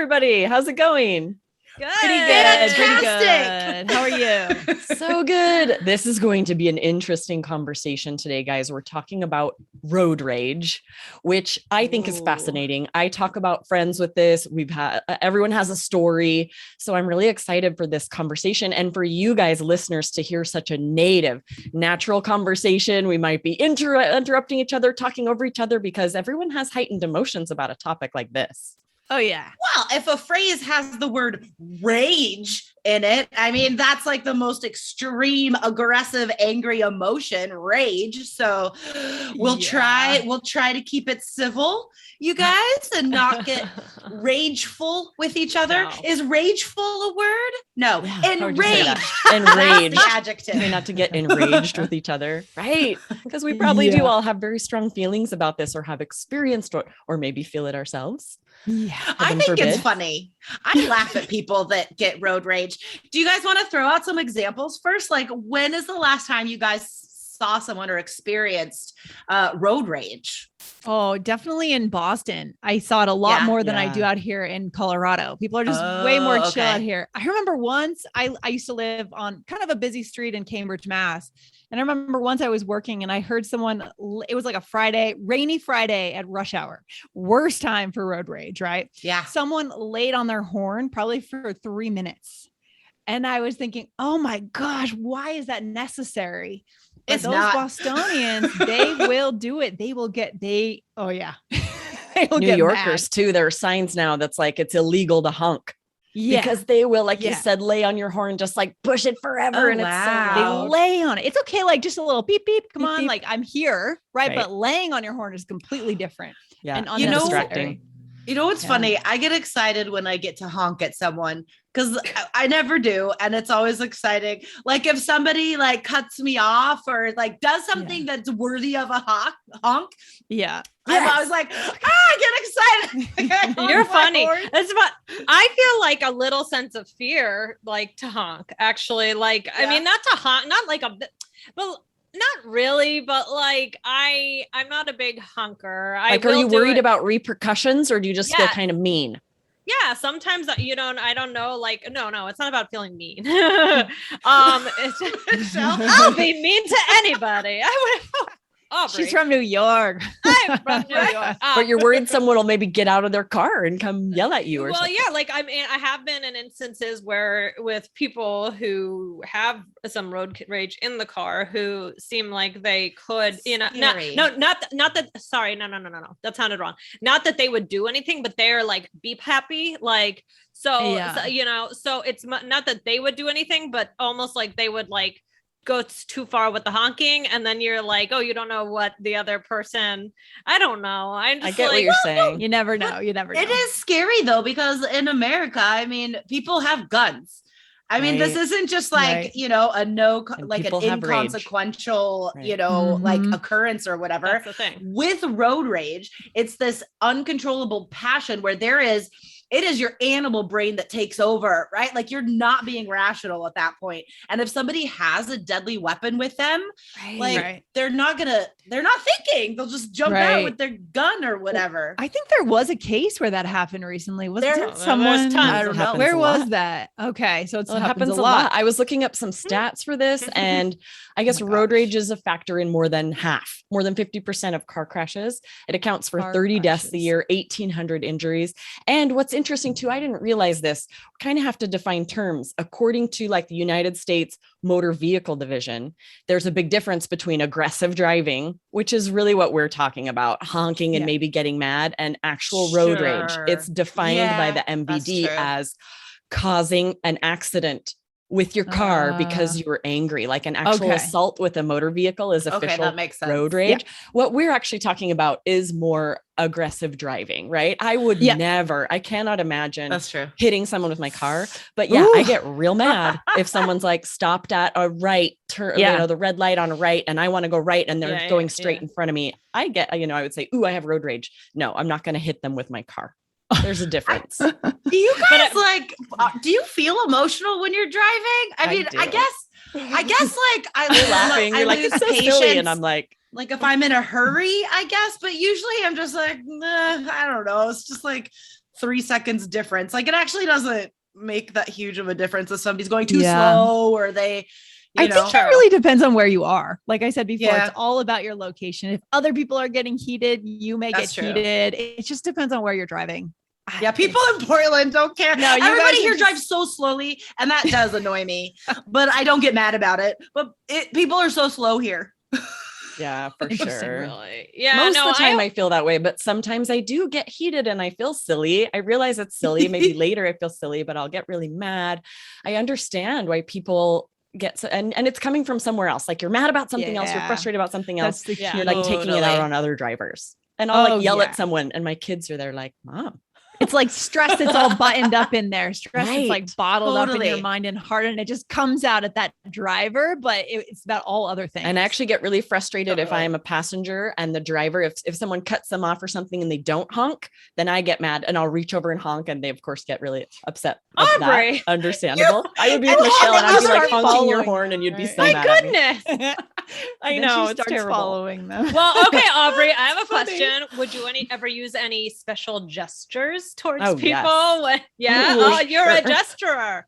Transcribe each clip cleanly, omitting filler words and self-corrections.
everybody. How's it going? Good. Pretty good. Fantastic. How are you? So good. This is going to be an interesting conversation today, guys. We're talking about road rage, which I think is fascinating. I talk about friends with this. Everyone has a story. So I'm really excited for this conversation and for you guys, listeners, to hear such a native, natural conversation. We might be interrupting each other, talking over each other, because everyone has heightened emotions about a topic like this. Oh, yeah. Well, if a phrase has the word rage in it, I mean, that's like the most extreme, aggressive, angry emotion, rage. So we'll try to keep it civil, you guys, and not get rageful with each other. No. Is rageful a word? No. Yeah, Enraged. Enraged. That's the adjective. Try not to get enraged with each other. Right. Because we probably do all have very strong feelings about this, or have experienced or maybe feel it ourselves. Yeah, I think it's funny. I laugh at people that get road rage. Do you guys want to throw out some examples first? Like, when is the last time you guys saw someone or experienced road rage? Oh, definitely in Boston. I saw it a lot more than I do out here in Colorado. People are just way more chill out here. I remember once I used to live on kind of a busy street in Cambridge, Mass. And I remember once I was working and I heard someone, it was like a rainy Friday at rush hour. Worst time for road rage, right? Yeah. Someone laid on their horn probably for 3 minutes. And I was thinking, oh my gosh, why is that necessary? But those Bostonians, they will do it. They will New Yorkers too. There are signs now that's like, it's illegal to honk. Yeah. Because they will, like you said, lay on your horn, just like push it forever. And it's they lay on it. It's okay. Like just a little beep, beep. Come on. Beep. Like I'm here. Right. But laying on your horn is completely different. Yeah. And distracting. You know what's funny? I get excited when I get to honk at someone, because I never do. And it's always exciting. Like if somebody like cuts me off or like does something that's worthy of a honk. Yeah. I'm always like, I get excited. You're funny. That's about, I feel like a little sense of fear, like to honk, actually. Like, I mean, not to honk, not like well, not really, but like I'm not a big honker. Like, are you worried about repercussions, or do you just feel kind of mean? Yeah, sometimes I don't know. Like, no, it's not about feeling mean. I'll be mean to anybody. Aubrey. She's from New York. I'm from New York. But you're worried someone will maybe get out of their car and come yell at you or something. Well, yeah, like I mean, I have been in instances where with people who have some road rage in the car who seem like they could, not that. Sorry, no. That sounded wrong. Not that they would do anything, but they're like beep happy, like so it's not that they would do anything, but almost like they would like go too far with the honking, and then you're like, oh, you don't know what the other person, I don't know. I get what you're saying. You never know. It is scary though, because in America, I mean, people have guns. I mean, this isn't just like, an inconsequential, like occurrence or whatever. That's the thing. With road rage, it's this uncontrollable passion where it is your animal brain that takes over, right? Like you're not being rational at that point. And if somebody has a deadly weapon with them, they're not thinking. They'll just jump out with their gun or whatever. I think there was a case where that happened recently. Was there someone? I don't know. Where was that? Okay. So it happens a lot. I was looking up some stats for this, and I guess road rage is a factor in more than 50% of car crashes. It accounts for 30 deaths a year, 1,800 injuries. And what's interesting too, I didn't realize this, we kind of have to define terms. According to like the United States Motor Vehicle Division, there's a big difference between aggressive driving, which is really what we're talking about, honking and maybe getting mad, and actual road rage. It's defined by the MVD as causing an accident with your car because you were angry. Like an actual assault with a motor vehicle is official road rage. Yeah. What we're actually talking about is more aggressive driving, right? I would never, I cannot imagine hitting someone with my car, but I get real mad if someone's like stopped at a right turn, the red light on a right, and I want to go right and they're going straight in front of me. I get, I would say, I have road rage. No, I'm not going to hit them with my car. There's a difference. Do you guys do you feel emotional when you're driving? I mean, I guess like I'm laughing. You're like, it's so silly. And I'm like if I'm in a hurry, I guess, but usually I'm just like, I don't know. It's just like 3 seconds difference. Like it actually doesn't make that huge of a difference if somebody's going too slow or they, I think it really depends on where you are. Like I said before, it's all about your location. If other people are getting heated, you may get heated. It just depends on where you're driving. Yeah, people in Portland don't care. No, everybody here drives so slowly, and that does annoy me. But I don't get mad about it. But people are so slow here. Yeah, for sure. Really. Yeah. Most of the time I feel that way, but sometimes I do get heated and I feel silly. I realize it's silly. Maybe later I feel silly, but I'll get really mad. I understand why people get so, and it's coming from somewhere else. Like you're mad about something else, you're frustrated about something else. You're like taking it out on other drivers. And I'll like yell at someone and my kids are there like, Mom. It's like stress that's all buttoned up in there. Stress is like bottled up in your mind and heart, and it just comes out at that driver, but it's about all other things. And I actually get really frustrated if I'm a passenger and the driver, if someone cuts them off or something and they don't honk, then I get mad and I'll reach over and honk and they of course get really upset. Aubrey. Understandable. I would be with Michelle and I'd be like honking your horn and you'd be so mad at me. My goodness. I know, it's terrible. Following them. Well, okay, Aubrey, I have a question. Would you ever use any special gestures towards people? Yes. Ooh, you're a gesturer.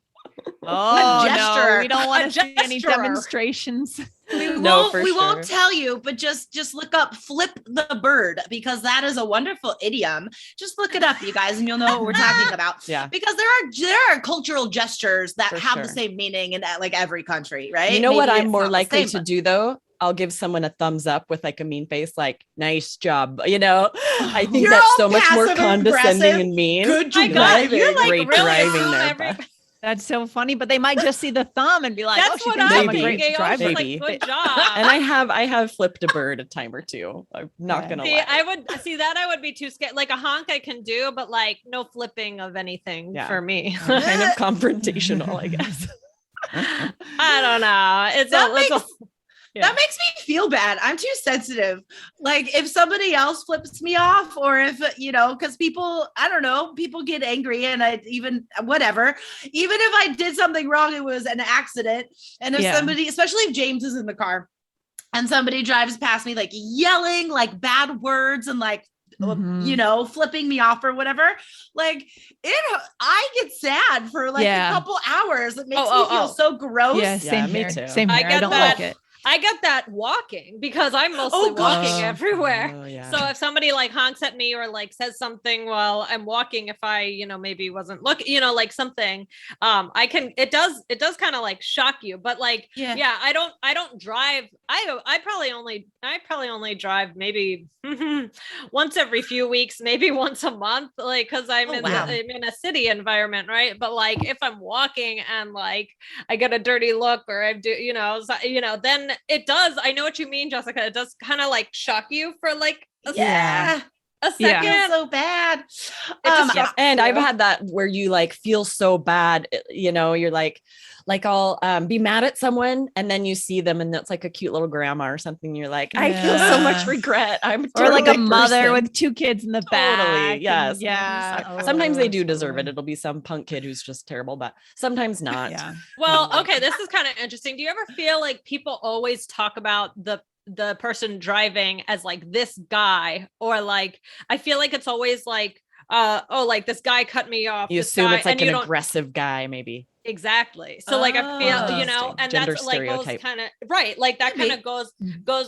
No, we don't want to see any demonstrations. We won't tell you, but just look up "flip the bird" because that is a wonderful idiom. Just look it up, you guys, and you'll know what we're talking about. Yeah, because there are cultural gestures that have the same meaning in like every country, right? You know what I'm more likely to do though? I'll give someone a thumbs up with like a mean face, like nice job. You know, I think that's so much more condescending and mean. Good driving. You're like great really driving there. That's so funny, but they might just see the thumb and be like, "That's oh, what I'm great driver." Maybe. Like, good job. And I have flipped a bird a time or two. I'm not gonna lie. I would be too scared. Like a honk I can do, but like no flipping of anything for me. Kind of confrontational, I guess. I don't know. That makes me feel bad. I'm too sensitive. Like if somebody else flips me off or if, because people, I don't know, people get angry and whatever, even if I did something wrong, it was an accident. And if somebody, especially if James is in the car and somebody drives past me, like yelling like bad words and like, flipping me off or whatever, like I get sad for like a couple hours. It makes me feel so gross. Yeah, same here. Me too. Same here. I don't like it. I get that walking because I'm mostly walking everywhere. Oh, yeah. So if somebody like honks at me or like says something while I'm walking, if I, maybe wasn't looking, like something, it does kind of like shock you, but like, I don't drive. I probably only drive maybe once every few weeks, maybe once a month, like, cause I'm in a city environment. Right. But like, if I'm walking and like, I get a dirty look or I do, then it does. I know what you mean, Jessica. It does kind of like shock you for like a second. It's so bad. And I've had that where you like feel so bad, you're like I'll be mad at someone and then you see them and it's like a cute little grandma or something. You're like, I feel so much regret. Or like a mother with 2 kids in the back. Totally. Yes. Yeah. Sometimes they do deserve it. It'll be some punk kid who's just terrible, but sometimes not. Yeah. Well, okay. This is kind of interesting. Do you ever feel like people always talk about the person driving as like this guy, or like, I feel like it's always like, like this guy cut me off. You assume it's like an aggressive guy, maybe. Exactly. So like I feel, and that's like goes kind of right. Like that kind of goes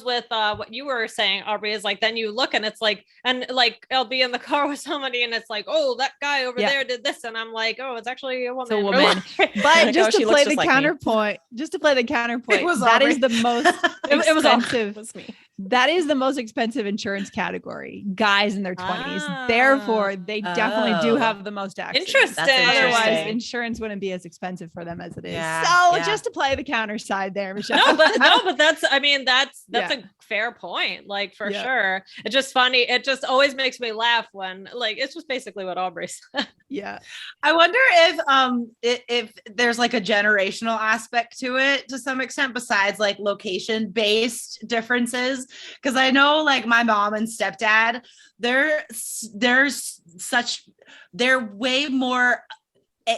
with what you were saying, Aubrey, is like, then you look and it's like, and like I'll be in the car with somebody and it's like, oh, that guy over there did this. And I'm like, oh, it's actually a woman. It's a woman. But just to play the counterpoint, that is the most expensive. It was me. That is the most expensive insurance category, guys in their 20s. Therefore, they definitely do have the most accidents. Interesting. Otherwise, insurance wouldn't be as expensive for them as it is. So just to play the counter side there, Michelle. but that's a fair point. Like for sure. It's just funny. It just always makes me laugh when like, it's just basically what Aubrey said. Yeah. I wonder if there's like a generational aspect to it to some extent besides like location based differences. Because I know like my mom and stepdad, they're way more,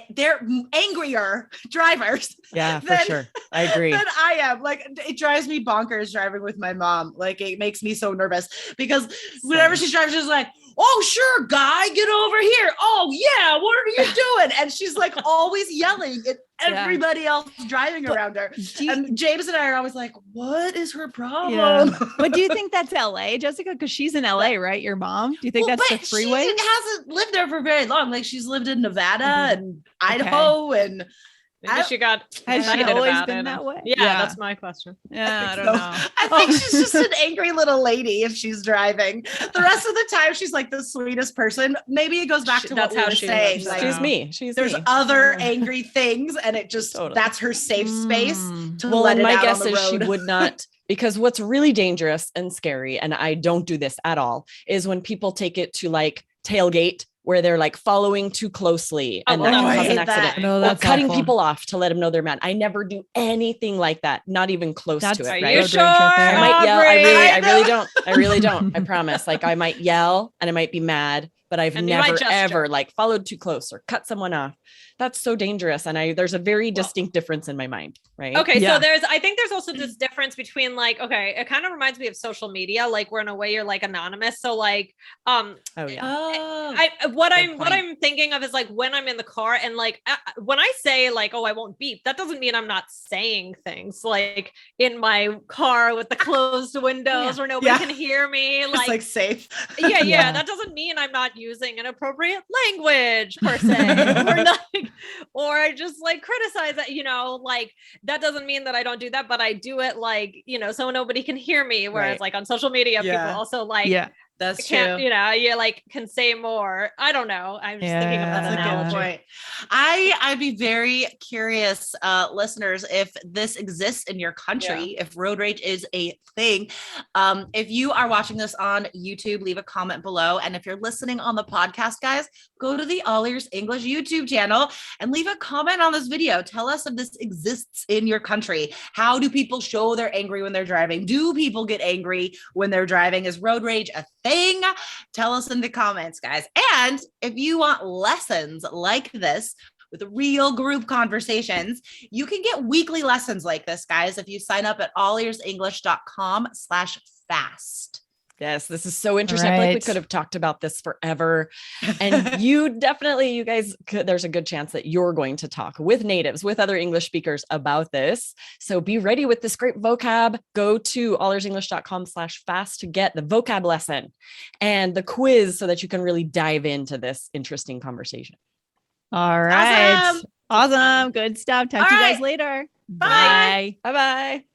they're angrier drivers. Yeah, for sure. I agree. Than I am. Like it drives me bonkers driving with my mom. Like it makes me so nervous because whenever she's driving, she's like, oh, sure, guy, get over here. Oh, yeah, what are you doing? And she's like always yelling at everybody else driving around her. And James and I are always like, what is her problem? Yeah. But do you think that's LA, Jessica? Because she's in LA, right? Your mom? Do you think that's the freeway? She hasn't lived there for very long. Like she's lived in Nevada and Idaho and maybe she got has she always been that way? Yeah, that's my question. Yeah, I don't know. I think she's just an angry little lady if she's driving. The rest of the time, she's like the sweetest person. Maybe it goes back to that's what we how were she saying. lives. She's me. There's other angry things, and it just that's her safe space to let it my out guess on the is road. she would not. Because what's really dangerous and scary, and I don't do this at all, is when people take it to like tailgate where they're like following too closely and that can cause an accident. Or cutting people off to let them know they're mad. I never do anything like that. Not even close to it. Are right? you sure? I might yell. I really know. don't. I promise. Like I might yell and I might be mad, but I've never ever like followed too close or cut someone off. That's so dangerous. And there's a very distinct difference in my mind. Right. Okay. So I think there's also this difference between like, okay, it kind of reminds me of social media, like where in a way you're like anonymous. So like, what I'm thinking of is like when I'm in the car and like, when I say like, oh, I won't beep, that doesn't mean I'm not saying things like in my car with the closed windows where nobody can hear me. Like safe. Yeah. That doesn't mean I'm not using an appropriate language per se. Or I just like criticize that, like that doesn't mean that I don't do that, but I do it like, so nobody can hear me. Whereas like on social media, people also like, that's true. You like can say more. I don't know. I'm just thinking of that analogy. Point. I'd be very curious, listeners, if this exists in your country, if road rage is a thing. If you are watching this on YouTube, leave a comment below. And if you're listening on the podcast, guys, go to the All Ears English YouTube channel and leave a comment on this video. Tell us if this exists in your country. How do people show they're angry when they're driving? Do people get angry when they're driving? Is road rage a thing? Tell us in the comments, guys. And if you want lessons like this with real group conversations, you can get weekly lessons like this, guys, if you sign up at allearsenglish.com/fast. Yes, this is so interesting. I feel like we could have talked about this forever. And you guys, there's a good chance that you're going to talk with natives, with other English speakers about this. So be ready with this great vocab. Go to allearsenglish.com/fast to get the vocab lesson and the quiz so that you can really dive into this interesting conversation. All right. Awesome. Good stuff. Talk to you guys later. Bye. Bye-bye.